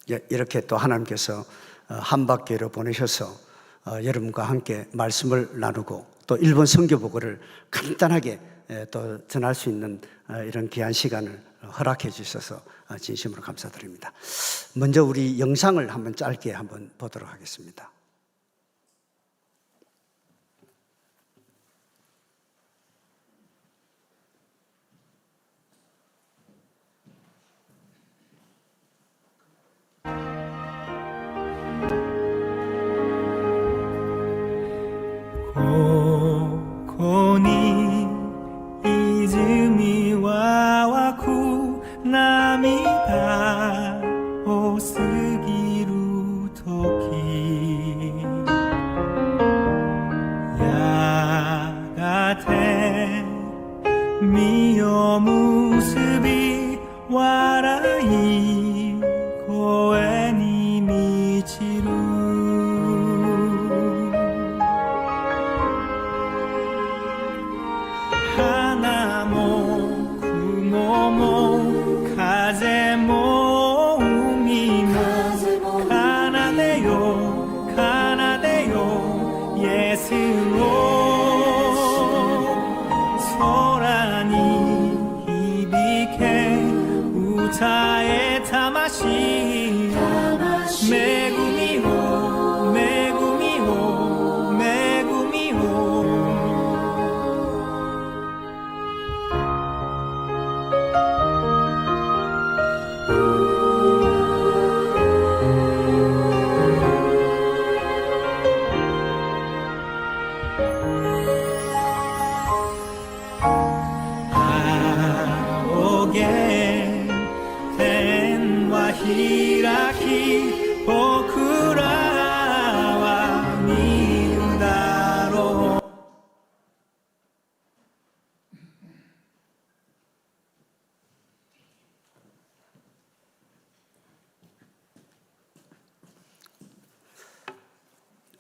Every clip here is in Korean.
이렇게 또 하나님께서 한박교회로 보내셔서 여러분과 함께 말씀을 나누고 또 일본 선교복음을 간단하게 또 전할 수 있는 이런 귀한 시간을 허락해 주셔서 진심으로 감사드립니다. 먼저 우리 영상을 한번 짧게 한번 보도록 하겠습니다.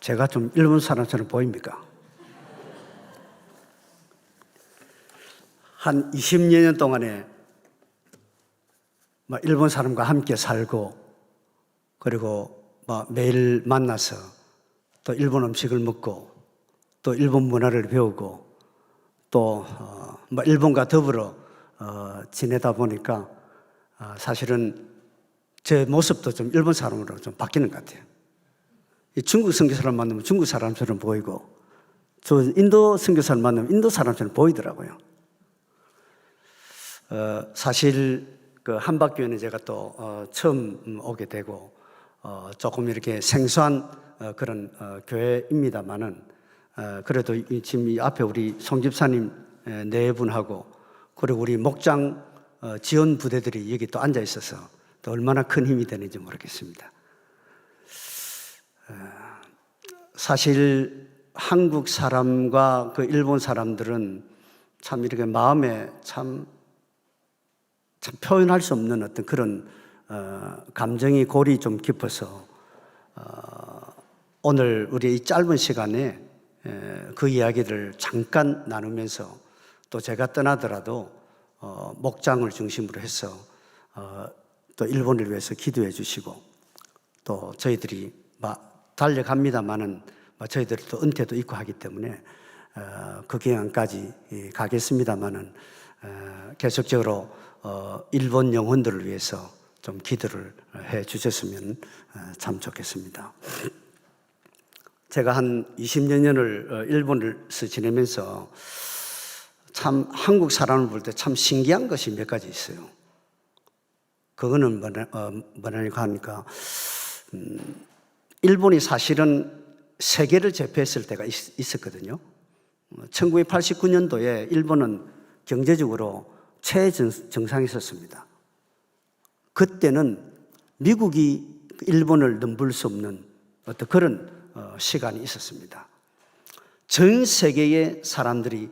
제가 좀 일본 사람처럼 보입니까? 한 20여 년 동안에 일본 사람과 함께 살고 그리고 매일 만나서 또 일본 음식을 먹고 또 일본 문화를 배우고 또 일본과 더불어 지내다 보니까 사실은 제 모습도 좀 일본 사람으로 좀 바뀌는 것 같아요. 중국 선교사를 만나면 중국 사람처럼 보이고 저 인도 선교사를 만나면 인도 사람처럼 보이더라고요. 사실 그 한박교회는 제가 또 처음 오게 되고 조금 이렇게 생소한 그런 교회입니다만은 그래도 지금 이 앞에 우리 송 집사님 네 분하고 그리고 우리 목장 지원 부대들이 여기 또 앉아 있어서 또 얼마나 큰 힘이 되는지 모르겠습니다. 사실 한국 사람과 그 일본 사람들은 참 이렇게 마음에 참 표현할 수 없는 어떤 그런 감정이 골이 좀 깊어서 오늘 우리 이 짧은 시간에 그 이야기를 잠깐 나누면서 또 제가 떠나더라도 목장을 중심으로 해서 또 일본을 위해서 기도해 주시고 또 저희들이 달려갑니다만은 저희들이 또 은퇴도 있고 하기 때문에 그 기간까지 가겠습니다만은 계속적으로 일본 영혼들을 위해서 좀 기도를 해 주셨으면 참 좋겠습니다. 제가 한 20여 년을 일본에서 지내면서 참 한국 사람을 볼 때 참 신기한 것이 몇 가지 있어요. 그거는 뭐라고 하니까 일본이 사실은 세계를 제패했을 때가 있었거든요. 1989년도에 일본은 경제적으로 최정상에 있었습니다. 그때는 미국이 일본을 넘볼 수 없는 어떤 그런 시간이 있었습니다. 전 세계의 사람들이,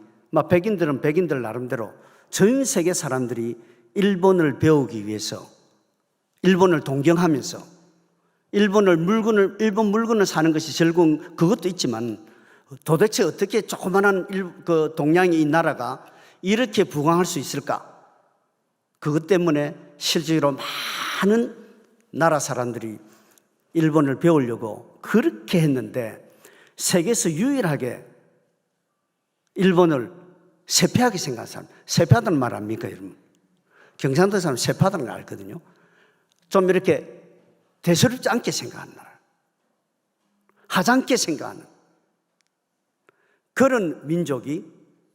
백인들은 백인들 나름대로 전 세계 사람들이 일본을 배우기 위해서 일본을 동경하면서 일본 물건을 사는 것이 즐거운 그것도 있지만 도대체 어떻게 조그만한 그 동양의 이 나라가 이렇게 부강할 수 있을까? 그것 때문에 실제로 많은 나라 사람들이 일본을 배우려고 그렇게 했는데 세계에서 유일하게 일본을 세폐하게 생각한 사람, 세폐하다는 말 압니까, 여러분? 경상도 사람 세폐하다는 걸 알거든요. 좀 이렇게 대수롭지 않게 생각하는 나라, 하찮게 생각하는 그런 민족이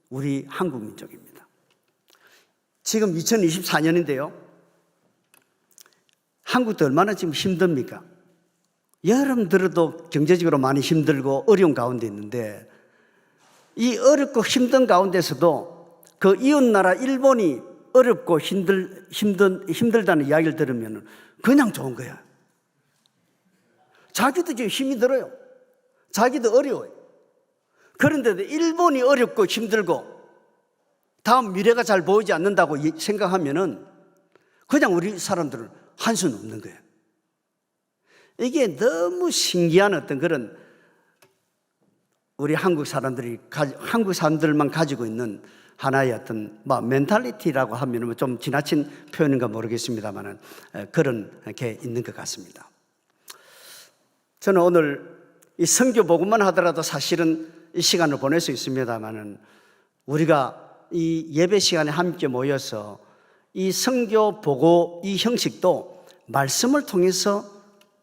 우리 한국 민족입니다. 지금 2024년인데요. 한국도 얼마나 지금 힘듭니까? 여름 들어도 경제적으로 많이 힘들고 어려운 가운데 있는데 이 어렵고 힘든 가운데서도 그 이웃나라 일본이 어렵고 힘들다는 이야기를 들으면 그냥 좋은 거야. 자기도 지금 힘이 들어요. 자기도 어려워요. 그런데도 일본이 어렵고 힘들고 다음 미래가 잘 보이지 않는다고 생각하면은 그냥 우리 사람들은 할 수는 없는 거예요. 이게 너무 신기한 어떤 그런 우리 한국 사람들만 가지고 있는 하나의 어떤 멘탈리티라고 하면 좀 지나친 표현인가 모르겠습니다만은 그런 게 있는 것 같습니다. 저는 오늘 이 선교 복음만 하더라도 사실은 이 시간을 보낼 수 있습니다만은 우리가 이 예배 시간에 함께 모여서 이 선교 보고 이 형식도 말씀을 통해서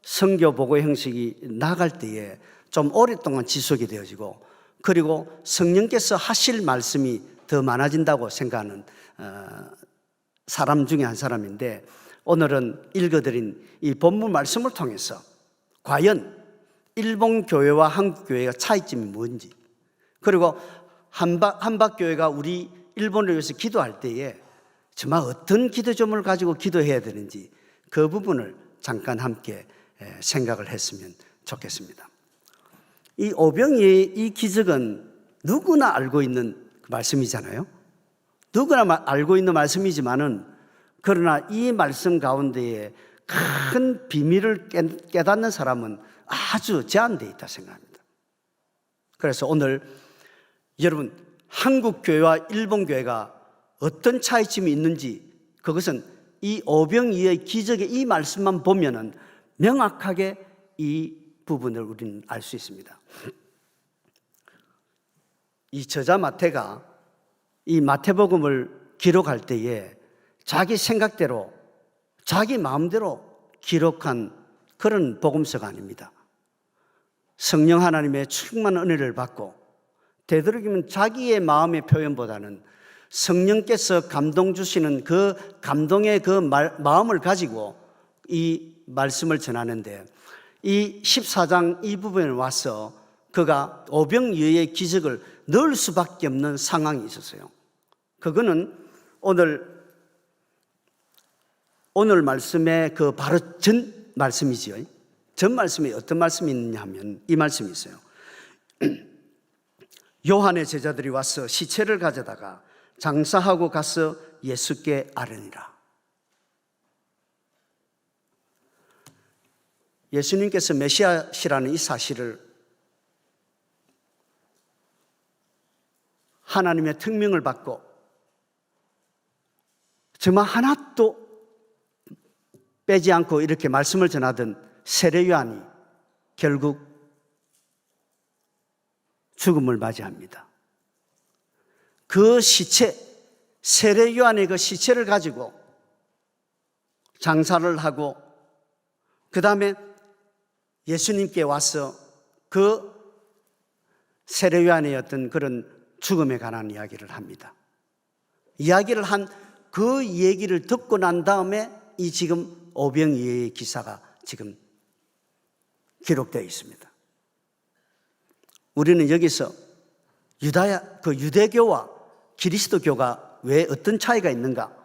선교 보고 형식이 나갈 때에 좀 오랫동안 지속이 되어지고 그리고 성령께서 하실 말씀이 더 많아진다고 생각하는 사람 중에 한 사람인데 오늘은 읽어드린 이 본문 말씀을 통해서 과연 일본 교회와 한국 교회가 차이점이 뭔지 그리고 한박교회가 우리 일본을 위해서 기도할 때에 정말 어떤 기도점을 가지고 기도해야 되는지 그 부분을 잠깐 함께 생각을 했으면 좋겠습니다. 이 오병이의 이 기적은 누구나 알고 있는 말씀이잖아요. 누구나 알고 있는 말씀이지만은 그러나 이 말씀 가운데에 큰 비밀을 깨닫는 사람은 아주 제한되어 있다 생각합니다. 그래서 오늘 여러분 한국 교회와 일본 교회가 어떤 차이점이 있는지 그것은 이 오병이의 기적의 이 말씀만 보면은 명확하게 이 부분을 우리는 알 수 있습니다. 이 저자 마태가 이 마태복음을 기록할 때에 자기 생각대로 자기 마음대로 기록한 그런 복음서가 아닙니다. 성령 하나님의 충만한 은혜를 받고 되도록이면 자기의 마음의 표현보다는 성령께서 감동 주시는 그 감동의 그 마음을 가지고 이 말씀을 전하는데 이 14장 이 부분에 와서 그가 오병이어의 기적을 넣을 수밖에 없는 상황이 있었어요. 그거는 오늘 말씀의 그 바로 전 말씀이지요. 전 말씀에 어떤 말씀이 있느냐 하면 이 말씀이 있어요. 요한의 제자들이 와서 시체를 가져다가 장사하고 가서 예수께 아뢰니라. 예수님께서 메시아시라는 이 사실을 하나님의 특명을 받고 정말 하나도 빼지 않고 이렇게 말씀을 전하던 세례 요한이 결국 죽음을 맞이합니다. 그 시체, 세례 요한의 그 시체를 가지고 장사를 하고 그 다음에 예수님께 와서 그 세례 요한의 어떤 그런 죽음에 관한 이야기를 합니다. 이야기를 한 그 얘기를 듣고 난 다음에 이 지금 오병이어의 기사가 지금 기록되어 있습니다. 우리는 여기서 유대교와 그리스도교가 왜 어떤 차이가 있는가?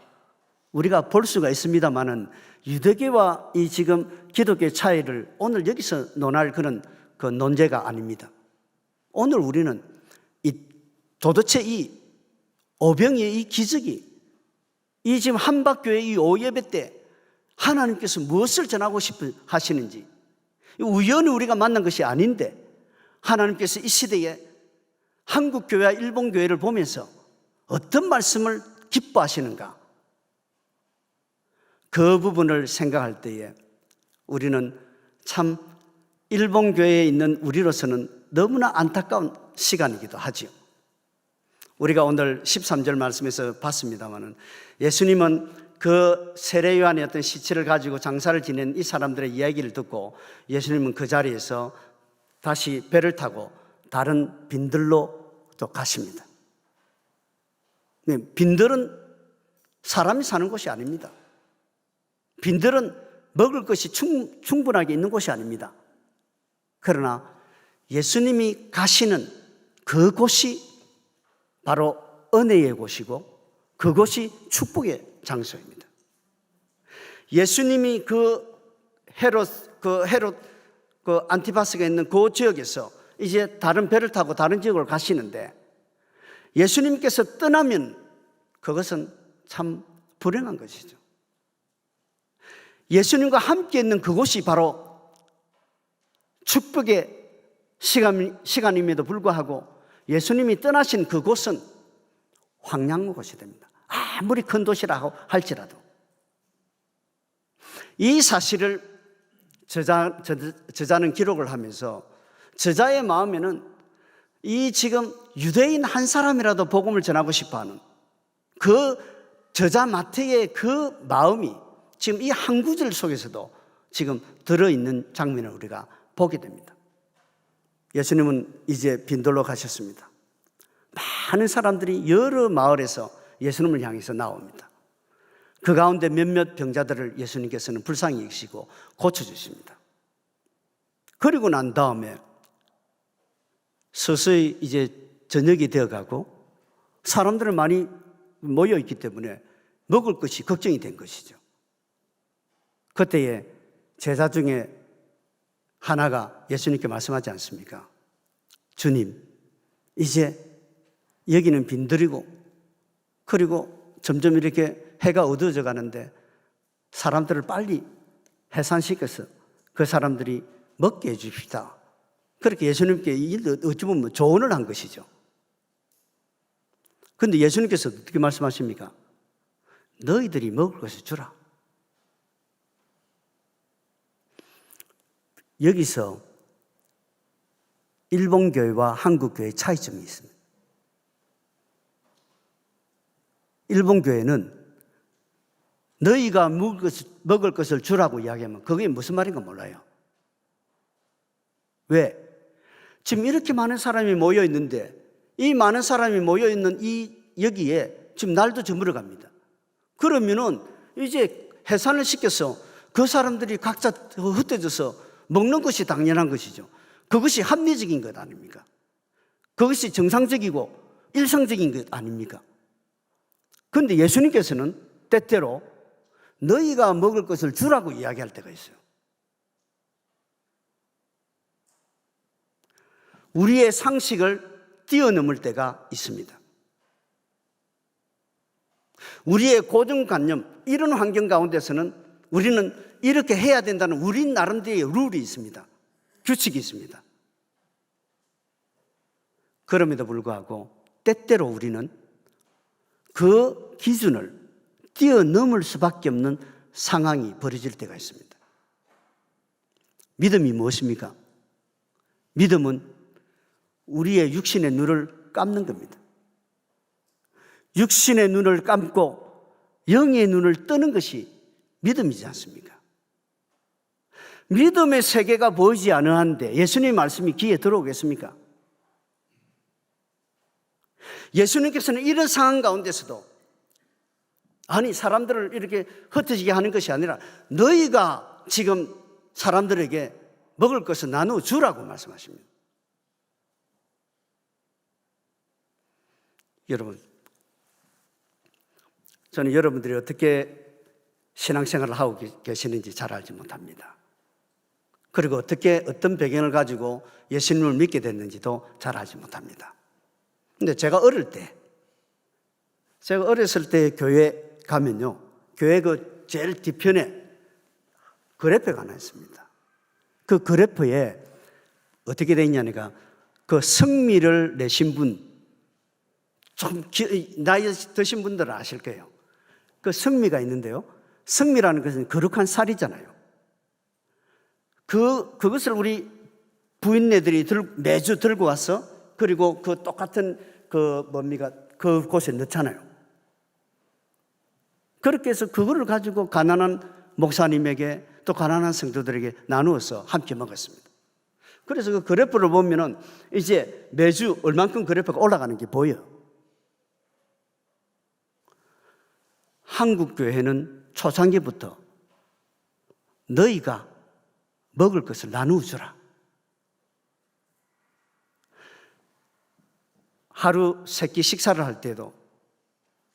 우리가 볼 수가 있습니다만은 유대교와 이 지금 기독교의 차이를 오늘 여기서 논할 그런 그 논제가 아닙니다. 오늘 우리는 도대체 이 오병이의 이 기적이 이 지금 한박교회 이 오예배 때 하나님께서 무엇을 전하고 싶어 하시는지 우연히 우리가 만난 것이 아닌데 하나님께서 이 시대에 한국교회와 일본교회를 보면서 어떤 말씀을 기뻐하시는가 그 부분을 생각할 때에 우리는 참 일본 교회에 있는 우리로서는 너무나 안타까운 시간이기도 하지요. 우리가 오늘 13절 말씀에서 봤습니다마는 예수님은 그 세례 요한의 어떤 시체를 가지고 장사를 지낸 이 사람들의 이야기를 듣고 예수님은 그 자리에서 다시 배를 타고 다른 빈들로 또 가십니다. 빈들은 사람이 사는 곳이 아닙니다. 빈들은 먹을 것이 충분하게 있는 곳이 아닙니다. 그러나 예수님이 가시는 그곳이 바로 은혜의 곳이고 그곳이 축복의 장소입니다. 예수님이 헤롯 안티파스가 있는 그 지역에서 이제 다른 배를 타고 다른 지역으로 가시는데 예수님께서 떠나면 그것은 참 불행한 것이죠. 예수님과 함께 있는 그곳이 바로 축복의 시간임에도 불구하고 예수님이 떠나신 그곳은 황량한 곳이 됩니다. 아무리 큰 도시라고 할지라도. 이 사실을 저자는 기록을 하면서 저자의 마음에는 이 지금 유대인 한 사람이라도 복음을 전하고 싶어하는 그 저자 마태의 그 마음이 지금 이 한 구절 속에서도 지금 들어있는 장면을 우리가 보게 됩니다. 예수님은 이제 빈돌로 가셨습니다. 많은 사람들이 여러 마을에서 예수님을 향해서 나옵니다. 그 가운데 몇몇 병자들을 예수님께서는 불쌍히 여기시고 고쳐주십니다. 그리고 난 다음에 서서히 이제 저녁이 되어가고 사람들은 많이 모여있기 때문에 먹을 것이 걱정이 된 것이죠. 그때에 제자 중에 하나가 예수님께 말씀하지 않습니까? 주님, 이제 여기는 빈들이고 그리고 점점 이렇게 해가 어두워져 가는데 사람들을 빨리 해산시켜서 그 사람들이 먹게 해 주십시다. 그렇게 예수님께 어찌 보면 조언을 한 것이죠. 그런데 예수님께서 어떻게 말씀하십니까? 너희들이 먹을 것을 주라. 여기서 일본 교회와 한국 교회의 차이점이 있습니다. 일본 교회는 너희가 먹을 것을 주라고 이야기하면 그게 무슨 말인가 몰라요. 왜? 지금 이렇게 많은 사람이 모여 있는데 이 많은 사람이 모여 있는 여기에 지금 날도 저물어 갑니다. 그러면은 이제 해산을 시켜서 그 사람들이 각자 흩어져서 먹는 것이 당연한 것이죠. 그것이 합리적인 것 아닙니까? 그것이 정상적이고 일상적인 것 아닙니까? 그런데 예수님께서는 때때로 너희가 먹을 것을 주라고 이야기할 때가 있어요. 우리의 상식을 뛰어넘을 때가 있습니다. 우리의 고정관념, 이런 환경 가운데서는 우리는 이렇게 해야 된다는 우리 나름대로의 룰이 있습니다. 규칙이 있습니다. 그럼에도 불구하고 때때로 우리는 그 기준을 뛰어넘을 수밖에 없는 상황이 벌어질 때가 있습니다. 믿음이 무엇입니까? 믿음은 우리의 육신의 눈을 감는 겁니다. 육신의 눈을 감고 영의 눈을 뜨는 것이 믿음이지 않습니까? 믿음의 세계가 보이지 않으한데 예수님의 말씀이 귀에 들어오겠습니까? 예수님께서는 이런 상황 가운데서도 아니 사람들을 이렇게 흩어지게 하는 것이 아니라 너희가 지금 사람들에게 먹을 것을 나누어 주라고 말씀하십니다. 여러분, 저는 여러분들이 어떻게 신앙생활을 하고 계시는지 잘 알지 못합니다. 그리고 어떤 배경을 가지고 예수님을 믿게 됐는지도 잘 알지 못합니다. 근데 제가 어렸을 때 교회 가면요, 교회 그 제일 뒤편에 그래프가 하나 있습니다. 그 그래프에 어떻게 되어 있냐니까 그 성미를 내신 분, 좀 나이 드신 분들은 아실 거예요. 그 성미가 있는데요, 성미라는 것은 거룩한 살이잖아요. 그것을 우리 부인네들이 매주 들고 와서 그리고 그 똑같은 그곳에 넣잖아요. 그렇게 해서 그거를 가지고 가난한 목사님에게 또 가난한 성도들에게 나누어서 함께 먹었습니다. 그래서 그 그래프를 보면은 이제 매주 얼만큼 그래프가 올라가는 게 보여요. 한국 교회는 초창기부터 너희가 먹을 것을 나누어 주라. 하루 세 끼 식사를 할 때도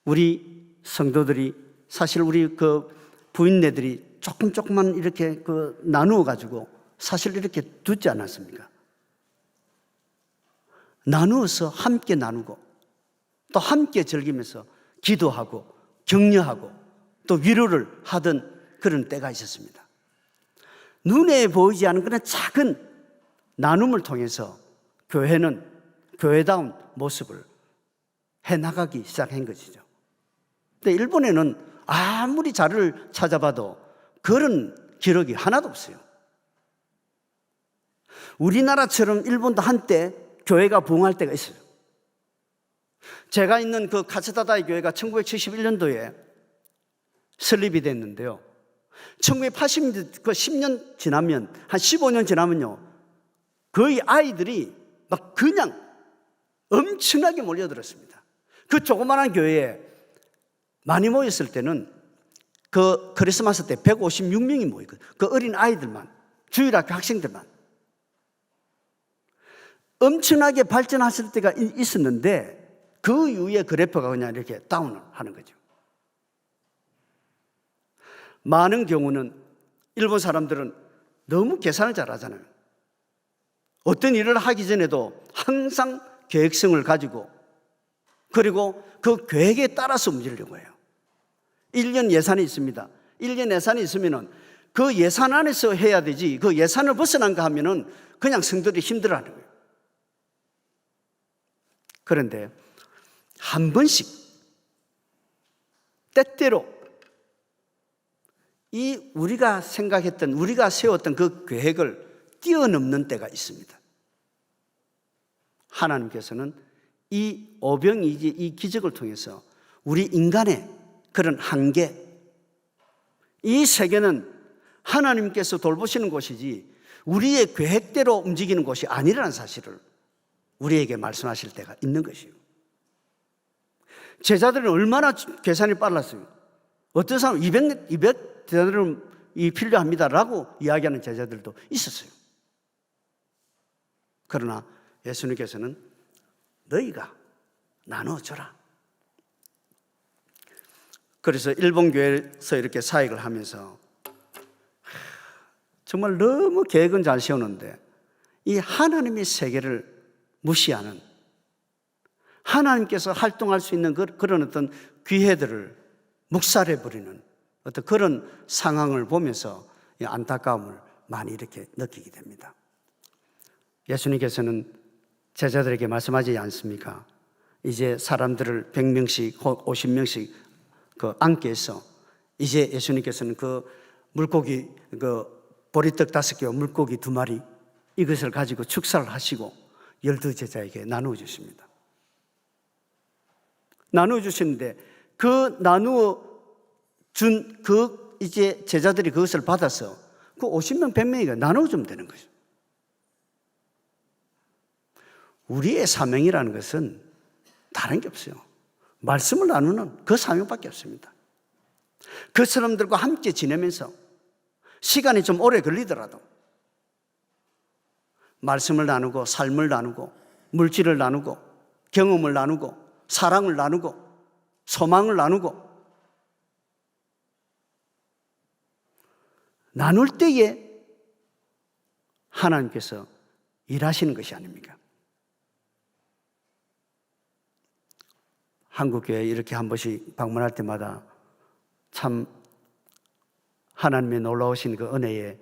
우리 성도들이 사실 우리 그 부인네들이 조금만 이렇게 나누어 가지고 사실 이렇게 두지 않았습니까? 나누어서 함께 나누고 또 함께 즐기면서 기도하고 격려하고 또 위로를 하던 그런 때가 있었습니다. 눈에 보이지 않는 그런 작은 나눔을 통해서 교회는 교회다운 모습을 해나가기 시작한 것이죠. 근데 일본에는 아무리 자료를 찾아봐도 그런 기록이 하나도 없어요. 우리나라처럼 일본도 한때 교회가 부흥할 때가 있어요. 제가 있는 그 카츠다다이 교회가 1971년도에 설립이 됐는데요. 1980년, 10년 지나면, 한 15년 지나면요. 거의 아이들이 막 그냥 엄청나게 몰려들었습니다. 그 조그마한 교회에 많이 모였을 때는 그 크리스마스 때 156명이 모이거든요. 그 어린 아이들만, 주일학교 학생들만. 엄청나게 발전했을 때가 있었는데 그 이후에 그래프가 그냥 이렇게 다운을 하는 거죠. 많은 경우는 일본 사람들은 너무 계산을 잘하잖아요. 어떤 일을 하기 전에도 항상 계획성을 가지고 그리고 그 계획에 따라서 움직이려고 해요. 1년 예산이 있습니다. 1년 예산이 있으면 그 예산 안에서 해야 되지 그 예산을 벗어난가 하면 그냥 성도들이 힘들어하는 거예요. 그런데 한 번씩 때때로 우리가 생각했던 우리가 세웠던 그 계획을 뛰어넘는 때가 있습니다. 하나님께서는 이 오병이지 이 기적을 통해서 우리 인간의 그런 한계, 이 세계는 하나님께서 돌보시는 곳이지 우리의 계획대로 움직이는 곳이 아니라는 사실을 우리에게 말씀하실 때가 있는 것이에요. 제자들은 얼마나 계산이 빨랐어요. 어떤 사람은 200 제자들이 필요합니다라고 이야기하는 제자들도 있었어요. 그러나 예수님께서는 너희가 나눠줘라. 그래서 일본 교회에서 이렇게 사역을 하면서 정말 너무 계획은 잘 세우는데 이 하나님의 세계를 무시하는 하나님께서 활동할 수 있는 그런 어떤 기회들을 묵살해버리는 어떤 그런 상황을 보면서 안타까움을 많이 이렇게 느끼게 됩니다. 예수님께서는 제자들에게 말씀하지 않습니까? 이제 사람들을 100명씩, 50명씩 앉게 해서 이제 예수님께서는 그 물고기, 보리떡 5개와 물고기 2마리 이것을 가지고 축사를 하시고 12제자에게 나누어 주십니다. 나누어 주시는데 그 나누어 준 이제 제자들이 그것을 받아서 그 50명, 100명이가 나누어 주면 되는 거죠. 우리의 사명이라는 것은 다른 게 없어요. 말씀을 나누는 그 사명밖에 없습니다. 그 사람들과 함께 지내면서 시간이 좀 오래 걸리더라도 말씀을 나누고 삶을 나누고 물질을 나누고 경험을 나누고 사랑을 나누고 소망을 나누고 나눌 때에 하나님께서 일하시는 것이 아닙니까? 한국교회에 이렇게 한 번씩 방문할 때마다 참 하나님의 놀라우신 그 은혜에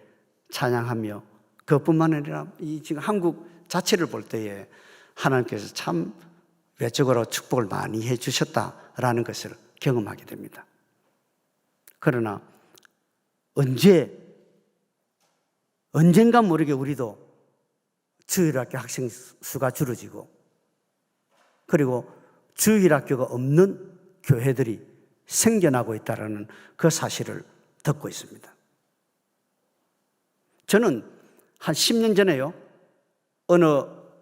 찬양하며 그뿐만 아니라 지금 한국 자체를 볼 때에 하나님께서 참 외적으로 축복을 많이 해 주셨다라는 것을 경험하게 됩니다. 그러나 언제 언젠가 모르게 우리도 주일학교 학생 수가 줄어지고, 그리고 주일학교가 없는 교회들이 생겨나고 있다는 그 사실을 듣고 있습니다. 저는 한 10년 전에요, 어느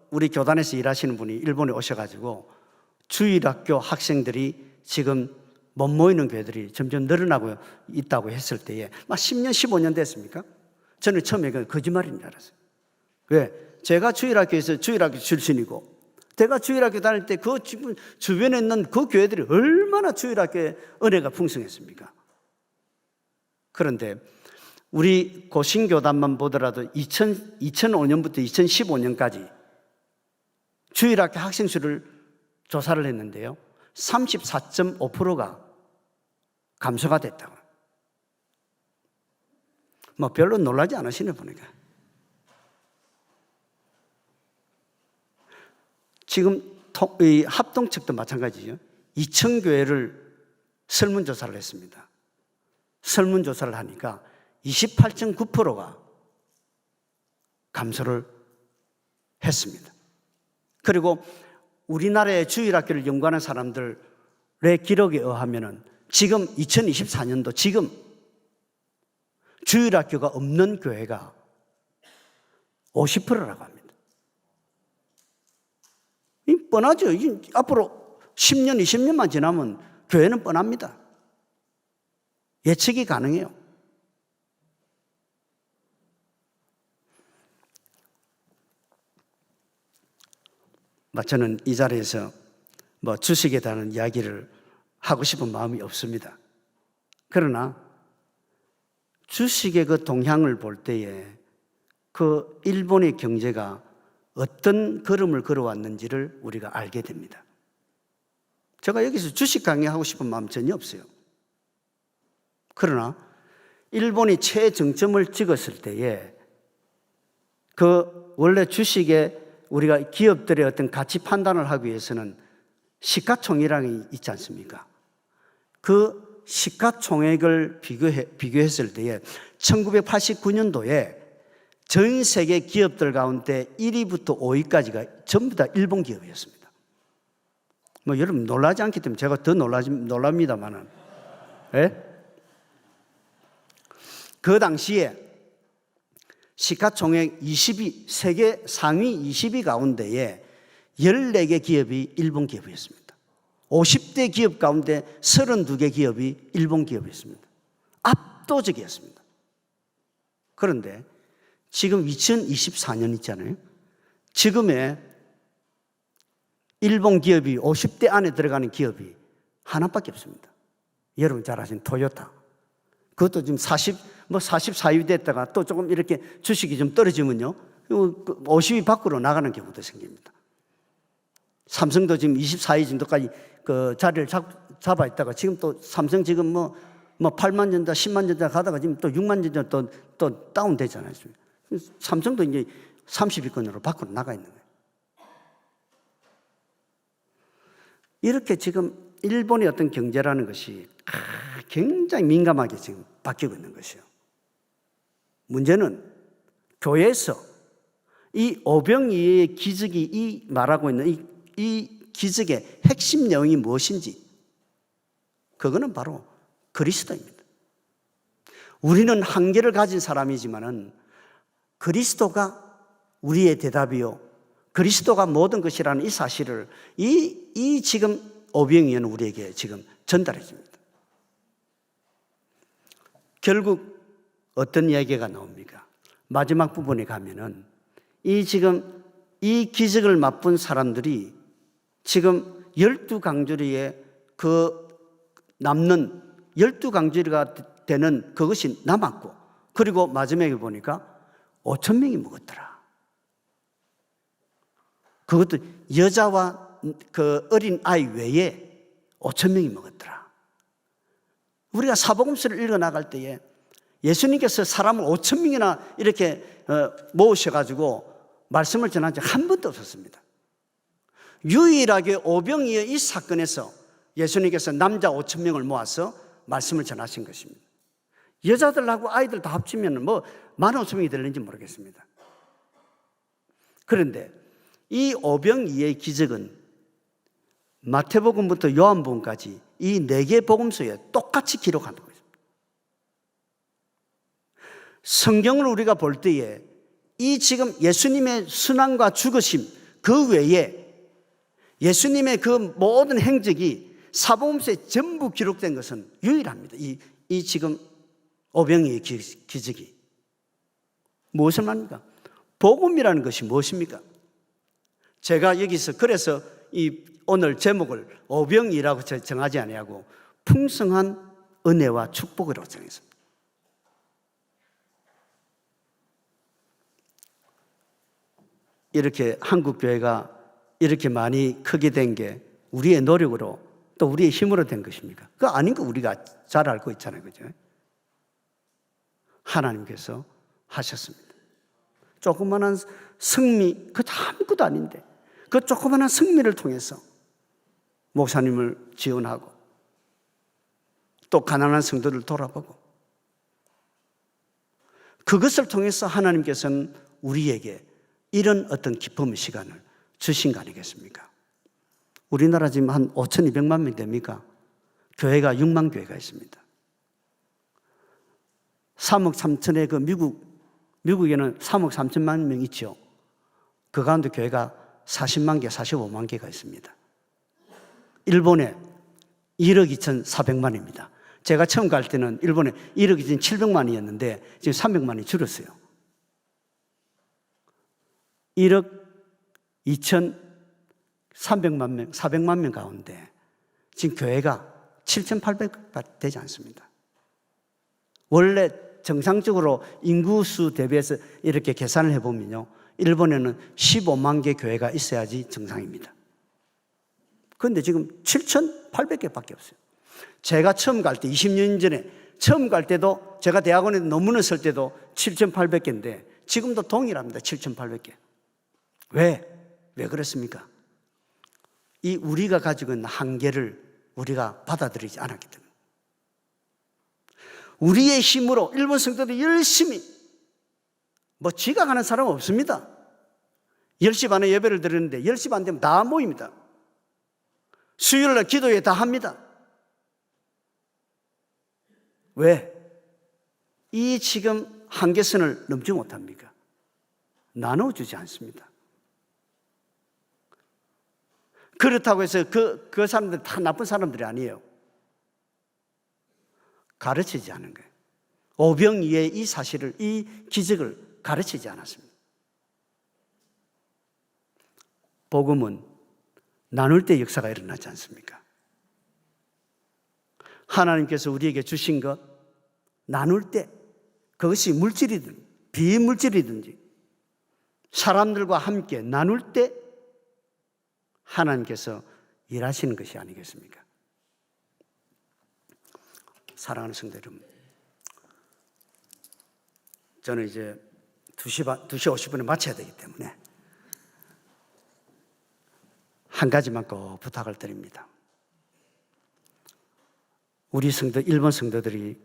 우리 교단에서 일하시는 분이 일본에 오셔가지고 주일학교 학생들이 지금 못 모이는 교회들이 점점 늘어나고 있다고 했을 때에 막 10년, 15년 됐습니까? 저는 처음에 그건 거짓말인 줄 알았어요. 왜? 제가 주일학교에서 주일학교 출신이고, 제가 주일학교 다닐 때 그 주변에 있는 그 교회들이 얼마나 주일학교의 은혜가 풍성했습니까? 그런데 우리 고신교단만 보더라도 2005년부터 2015년까지 주일학교 학생 수를 조사를 했는데요, 34.5%가 감소가 됐다고. 뭐 별로 놀라지 않으시네 보니까. 지금 이 합동 측도 마찬가지죠. 2,000교회를 설문조사를 했습니다. 설문조사를 하니까 28.9%가 감소를 했습니다. 그리고 우리나라의 주일학교를 연구하는 사람들의 기록에 의하면 지금 2024년도 지금 주일학교가 없는 교회가 50%라고 합니다. 뻔하죠. 앞으로 10년, 20년만 지나면 교회는 뻔합니다. 예측이 가능해요. 저는 이 자리에서 주식에 대한 이야기를 하고 싶은 마음이 없습니다. 그러나 주식의 그 동향을 볼 때에 그 일본의 경제가 어떤 걸음을 걸어왔는지를 우리가 알게 됩니다. 제가 여기서 주식 강의하고 싶은 마음 전혀 없어요. 그러나 일본이 최정점을 찍었을 때에 그 원래 주식에 우리가 기업들의 어떤 가치 판단을 하기 위해서는 시가총액이 있지 않습니까? 그 시가총액을 비교했을 때에 1989년도에 전 세계 기업들 가운데 1위부터 5위까지가 전부 다 일본 기업이었습니다. 여러분 놀라지 않기 때문에 제가 더 놀랍니다만은. 예? 그 당시에 시가총액 20위, 세계 상위 20위 가운데에 14개 기업이 일본 기업이었습니다. 50대 기업 가운데 32개 기업이 일본 기업이었습니다. 압도적이었습니다. 그런데 지금 2024년 있잖아요. 지금의 일본 기업이 50대 안에 들어가는 기업이 하나밖에 없습니다. 여러분 잘 아시는 토요타. 그것도 지금 44위 됐다가 또 조금 이렇게 주식이 좀 떨어지면요, 50위 밖으로 나가는 경우도 생깁니다. 삼성도 지금 24위 정도까지 그 자리를 잡아 있다가 지금 또 삼성 지금 8만 전자, 10만 전자 가다가 지금 또 6만 전자 또 다운되잖아요. 삼성도 이제 30위권으로 밖으로 나가 있는 거예요. 이렇게 지금 일본의 어떤 경제라는 것이 굉장히 민감하게 지금 바뀌고 있는 것이에요. 문제는 교회에서 이 오병이의 기적이 이 말하고 있는 이 기적의 핵심 내용이 무엇인지, 그거는 바로 그리스도입니다. 우리는 한계를 가진 사람이지만은 그리스도가 우리의 대답이요, 그리스도가 모든 것이라는 이 사실을 이 지금 오병이어는 우리에게 지금 전달해 줍니다. 결국 어떤 이야기가 나옵니까? 마지막 부분에 가면은 지금 이 기적을 맛본 사람들이 지금 12강주리에 그 남는 12강주리가 되는 그것이 남았고, 그리고 마지막에 보니까 5,000명이 먹었더라. 그것도 여자와 그 어린 아이 외에 5,000명이 먹었더라. 우리가 사복음서를 읽어나갈 때에 예수님께서 사람을 5,000명이나 이렇게 모으셔가지고 말씀을 전한 적 한 번도 없었습니다. 유일하게 오병이의 이 사건에서 예수님께서 남자 5,000명을 모아서 말씀을 전하신 것입니다. 여자들하고 아이들 다 합치면 15,000명이 될는지 모르겠습니다. 그런데 이 오병이의 기적은 마태복음부터 요한복음까지 이 4개 복음서에 똑같이 기록하는 거예요. 성경을 우리가 볼 때에 이 지금 예수님의 순환과 죽으심 그 외에 예수님의 그 모든 행적이 사복음서에 전부 기록된 것은 유일합니다. 이 지금 오병이의 기적이. 무엇을 말합니까? 복음이라는 것이 무엇입니까? 제가 여기서 그래서 이 오늘 제목을 오병이라고 정하지 아니하고 풍성한 은혜와 축복이라고 정했습니다. 이렇게 한국 교회가 이렇게 많이 크게 된 게 우리의 노력으로 또 우리의 힘으로 된 것입니까? 그거 아닌 거 우리가 잘 알고 있잖아요. 그죠? 하나님께서 하셨습니다. 조그만한 승리, 그거 아무것도 아닌데 그 조그만한 승리를 통해서 목사님을 지원하고 또 가난한 성도를 돌아보고 그것을 통해서 하나님께서는 우리에게 이런 어떤 기쁨의 시간을 주신 거 아니겠습니까? 우리나라 지금 한 5,200만 명 됩니까? 교회가 6만 교회가 있습니다. 3억 3천의 그 미국에는 3억 3천만 명 있죠. 그 가운데 교회가 40만 개, 45만 개가 있습니다. 일본에 1억 2,400만입니다. 제가 처음 갈 때는 일본에 1억 2,700만이었는데 지금 300만이 줄었어요. 1억 2,300만 명, 400만 명 가운데 지금 교회가 7,800가 되지 않습니다. 원래 정상적으로 인구수 대비해서 이렇게 계산을 해보면요, 일본에는 15만 개 교회가 있어야지 정상입니다. 그런데 지금 7,800개밖에 없어요. 제가 처음 갈 때 20년 전에 처음 갈 때도 제가 대학원에 논문을 쓸 때도 7,800개인데 지금도 동일합니다. 7,800개. 왜 그렇습니까? 이 우리가 가지고 있는 한계를 우리가 받아들이지 않았기 때문에. 우리의 힘으로 일본 성도들이 열심히 지각하는 사람은 없습니다. 10시 반에 예배를 드리는데 10시 반 되면 다 모입니다. 수요일날 기도회 다 합니다. 왜? 이 지금 한계선을 넘지 못합니까? 나눠주지 않습니다. 그렇다고 해서 그 사람들 다 나쁜 사람들이 아니에요. 가르치지 않은 거예요. 오병이의 이 사실을, 이 기적을 가르치지 않았습니다. 복음은 나눌 때 역사가 일어나지 않습니까? 하나님께서 우리에게 주신 것 나눌 때, 그것이 물질이든 비물질이든지 사람들과 함께 나눌 때 하나님께서 일하시는 것이 아니겠습니까? 사랑하는 성도 여러분, 저는 이제 2시 50분에 마쳐야 되기 때문에 한 가지만 꼭 부탁을 드립니다. 우리 성도, 일본 성도들이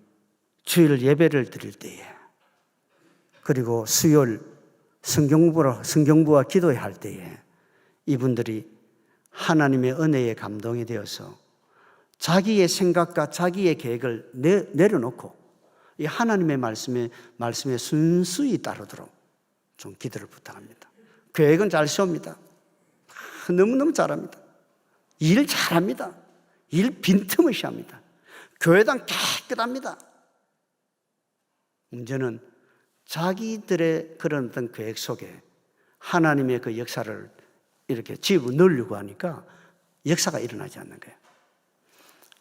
주일 예배를 드릴 때에, 그리고 수요일 성경부와 기도회 할 때에 이분들이 하나님의 은혜에 감동이 되어서 자기의 생각과 자기의 계획을 내려놓고 이 하나님의 말씀에 순수히 따르도록 좀 기도를 부탁합니다. 계획은 잘 세웁니다. 너무너무 잘합니다. 일 잘합니다. 일 빈틈없이 합니다. 교회당 깨끗합니다. 문제는 자기들의 그런 어떤 계획 속에 하나님의 그 역사를 이렇게 집어넣으려고 하니까 역사가 일어나지 않는 거예요.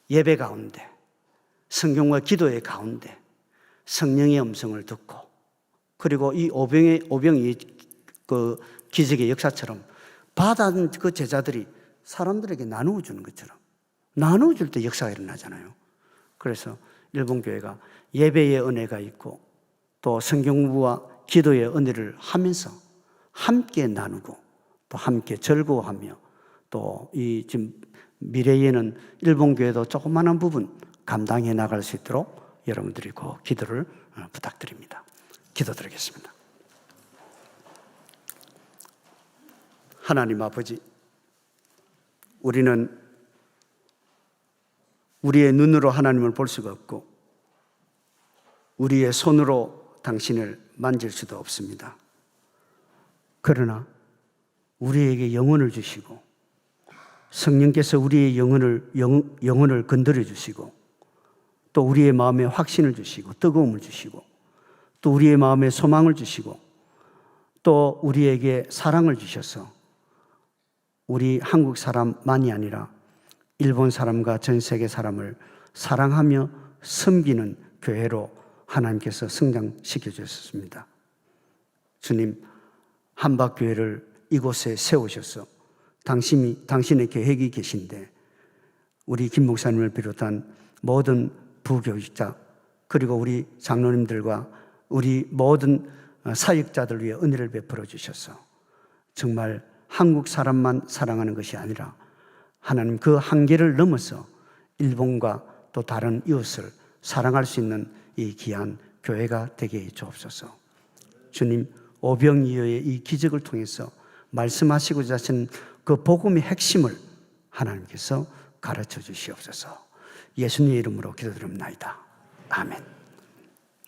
예배 가운데, 성경과 기도의 가운데 성령의 음성을 듣고, 그리고 이 오병이 그 기적의 역사처럼 받은 그 제자들이 사람들에게 나누어 주는 것처럼 나누어 줄 때 역사가 일어나잖아요. 그래서 일본 교회가 예배의 은혜가 있고 또 성경부와 기도의 은혜를 하면서 함께 나누고 또 함께 즐거워하며 또 이 지금 미래에는 일본 교회도 조그마한 부분 감당해 나갈 수 있도록 여러분들이 그 기도를 부탁드립니다. 기도드리겠습니다. 하나님 아버지, 우리는 우리의 눈으로 하나님을 볼 수가 없고 우리의 손으로 당신을 만질 수도 없습니다. 그러나 우리에게 영혼을 주시고 성령께서 우리의 영혼을 건드려 주시고 또 우리의 마음에 확신을 주시고 뜨거움을 주시고 또 우리의 마음에 소망을 주시고 또 우리에게 사랑을 주셔서 우리 한국 사람만이 아니라 일본 사람과 전 세계 사람을 사랑하며 섬기는 교회로 하나님께서 성장시켜 주셨습니다. 주님, 한박교회를 이곳에 세우셔서 당신의 계획이 계신데 우리 김 목사님을 비롯한 모든 부교육자 그리고 우리 장로님들과 우리 모든 사역자들 위해 은혜를 베풀어 주셔서 정말 한국 사람만 사랑하는 것이 아니라 하나님 그 한계를 넘어서 일본과 또 다른 이웃을 사랑할 수 있는 이 귀한 교회가 되게 해 주옵소서. 주님, 오병이어의 이 기적을 통해서 말씀하시고자 하신 그 복음의 핵심을 하나님께서 가르쳐 주시옵소서. 예수님의 이름으로 기도드립니다. 아멘.